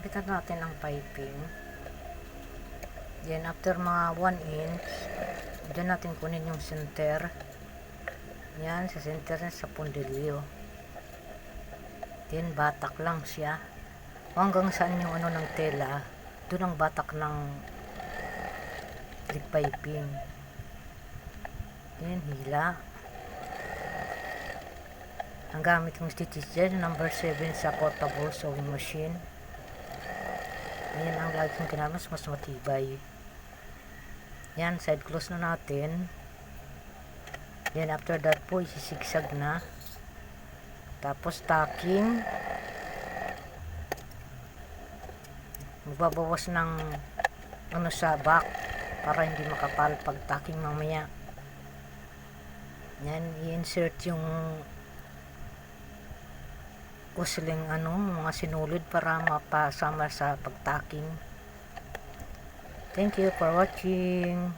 kabitan natin ang piping. Then after mga 1 inch, dyan natin kunin yung center. Yan, sa center sa pundilyo. Then batak lang siya. Hanggang saan yung ano ng tela, doon ang batak ng lead piping. Then hila. Ang gamit kong stitches dyan, number 7 sa portable sewing machine. Ayan ang lagi kong kinamas, mas matibay. Yan, side close na natin. Then after that po, isisigsag na. Tapos tacking. Magbabawas ng ano sa back para hindi makapal pag tacking mamaya. Yan, i-insert yung usling ano, mga sinulid para mapasama sa pagtaking. Thank you for watching.